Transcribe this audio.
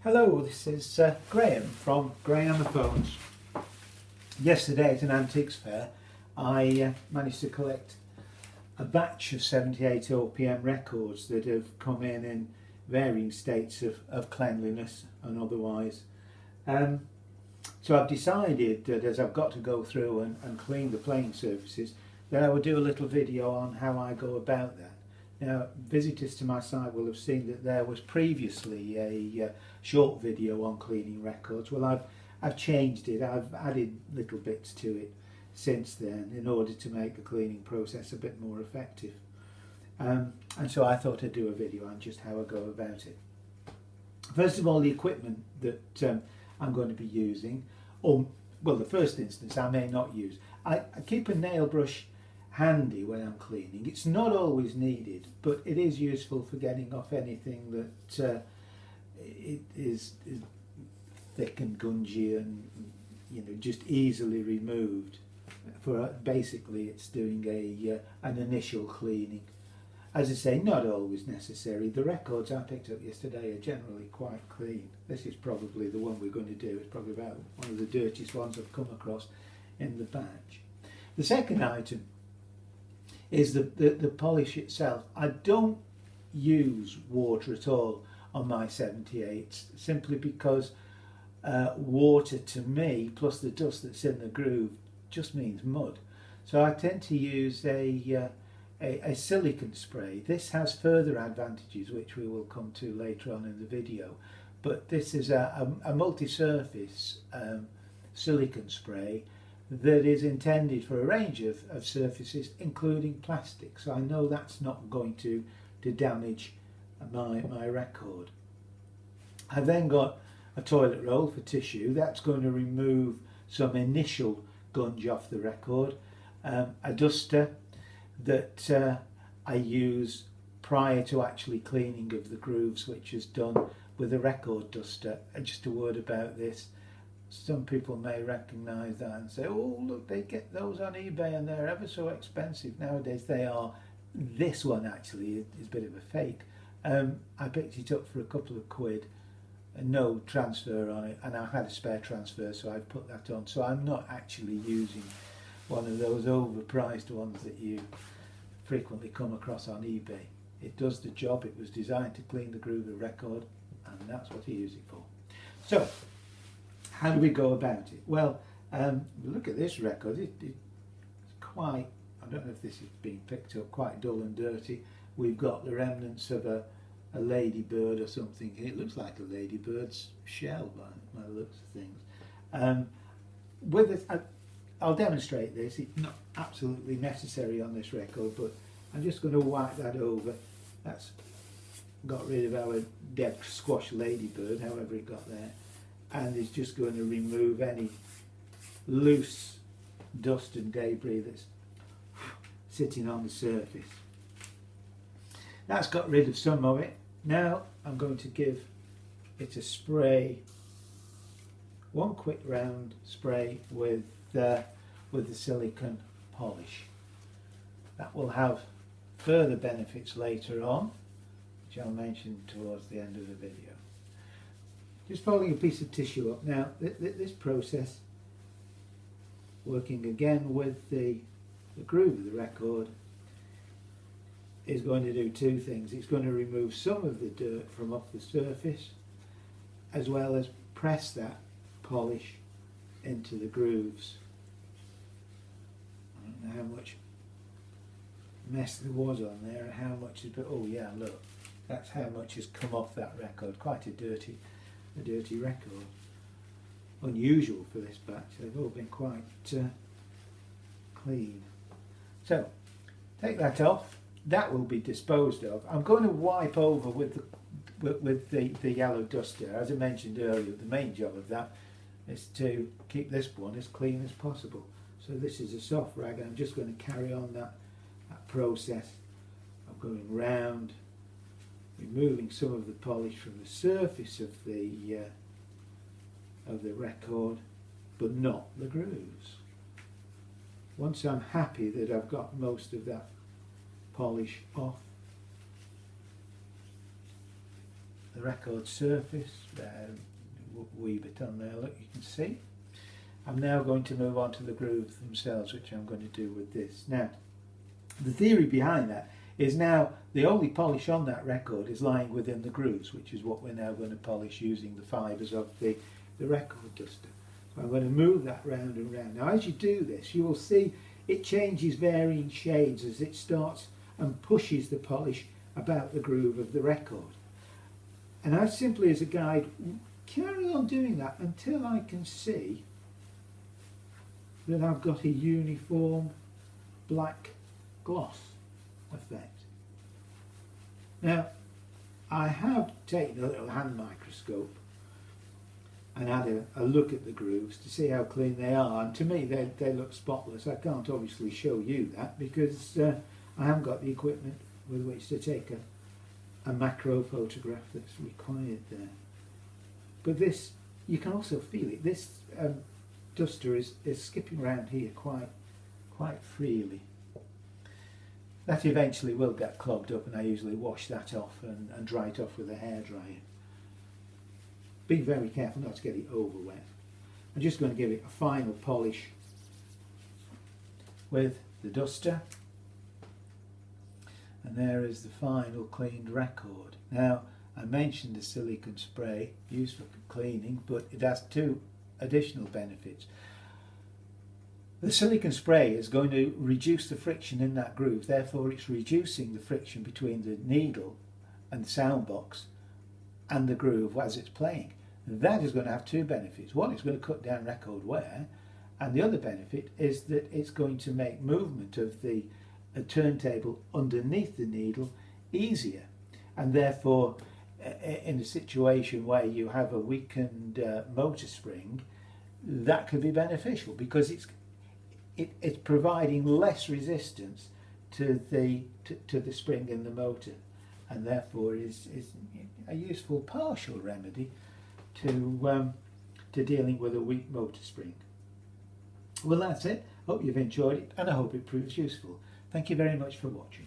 Hello, this is Graham from Grahamophones. Yesterday at an antiques fair I managed to collect a batch of 78 RPM records that have come in varying states of cleanliness and otherwise. So I've decided that as I've got to go through and clean the playing surfaces, that I would do a little video on how I go about that. Now, visitors to my site will have seen that there was previously a short video on cleaning records. Well, I've changed it. I've added little bits to it since then in order to make the cleaning process a bit more effective. And so I thought I'd do a video on just how I go about it. First of all, the equipment that I'm going to be using, or well, the first instance I may not use. I keep a nail brush handy when I'm cleaning. It's not always needed, but it is useful for getting off anything that it is thick and gungy and just easily removed. For basically, it's doing an initial cleaning. As I say, not always necessary. The records I picked up yesterday are generally quite clean. This is probably the one we're going to do. It's probably about one of the dirtiest ones I've come across in the batch. The second item is the polish itself. I don't use water at all on my 78s, simply because water to me, plus the dust that's in the groove, just means mud. So I tend to use a silicone spray. This has further advantages which we will come to later on in the video, but this is a multi-surface silicone spray that is intended for a range of surfaces, including plastic. So I know that's not going to damage my record. I've then got a toilet roll for tissue. That's going to remove some gunge off the record. A duster that I use prior to actually cleaning of the grooves, which is done with a record duster. And just a word about this. Some people may recognise that and say, oh look, they get those on eBay and they're ever so expensive. Nowadays they are. This one actually is a bit of a fake. I picked it up for a couple of quid, and no transfer on it, and I had a spare transfer, so I've put that on. So I'm not actually using one of those overpriced ones that you frequently come across on eBay. It does the job. It was designed to clean the groove of the record, and that's what I use it for. So how do we go about it? Well, look at this record. It's quite, I don't know if this is being picked up, quite dull and dirty. We've got the remnants of a ladybird or something. It looks like a ladybird's shell by the looks of things. With it, I'll demonstrate this. It's not absolutely necessary on this record, but I'm just going to wipe that over. That's got rid of our dead squash ladybird, however it got there. And it's just going to remove any loose dust and debris that's sitting on the surface. That's got rid of some of it. Now I'm going to give it a spray, one quick round spray with the silicone polish. That will have further benefits later on, which I'll mention towards the end of the video. Just folding a piece of tissue up. Now this process, working again with the groove of the record, is going to do two things. It's going to remove some of the dirt from off the surface, as well as press that polish into the grooves. I don't know how much mess there was on there and how much is, but oh yeah, look, that's how much has come off that record. Quite a dirty record. Unusual for this batch. They've all been quite clean. So take that off. That will be disposed of. I'm going to wipe over with the yellow duster. As I mentioned earlier, the main job of that is to keep this one as clean as possible. So this is a soft rag, and I'm just going to carry on that process of going round, removing some of the polish from the surface of the record, but not the grooves. Once I'm happy that I've got most of that polish off the record surface, wee bit on there, look, you can see. I'm now going to move on to the grooves themselves, which I'm going to do with this. Now, the theory behind that is now the only polish on that record is lying within the grooves, which is what we're now going to polish using the fibres of the record duster. So I'm going to move that round and round. Now, as you do this, you will see it changes varying shades as it starts and pushes the polish about the groove of the record. And I simply, as a guide, carry on doing that until I can see that I've got a uniform black gloss effect. Now, I have taken a little hand microscope and had a look at the grooves to see how clean they are, and to me they look spotless. I can't obviously show you that because I haven't got the equipment with which to take a macro photograph that's required there. But this, you can also feel it. This duster is skipping around here quite freely. That eventually will get clogged up, and I usually wash that off and dry it off with a hairdryer. Be very careful not to get it over wet. I'm just going to give it a final polish with the duster, and there is the final cleaned record. Now, I mentioned the silicone spray used for cleaning, but it has two additional benefits. The silicone spray is going to reduce the friction in that groove, therefore it's reducing the friction between the needle and the sound box and the groove as it's playing. That is going to have two benefits. One, it's going to cut down record wear, and the other benefit is that it's going to make movement of the turntable underneath the needle easier, and therefore in a situation where you have a weakened motor spring, that could be beneficial because it's providing less resistance to the spring in the motor, and therefore is a useful partial remedy to dealing with a weak motor spring. Well, that's it. Hope you've enjoyed it, and I hope it proves useful. Thank you very much for watching.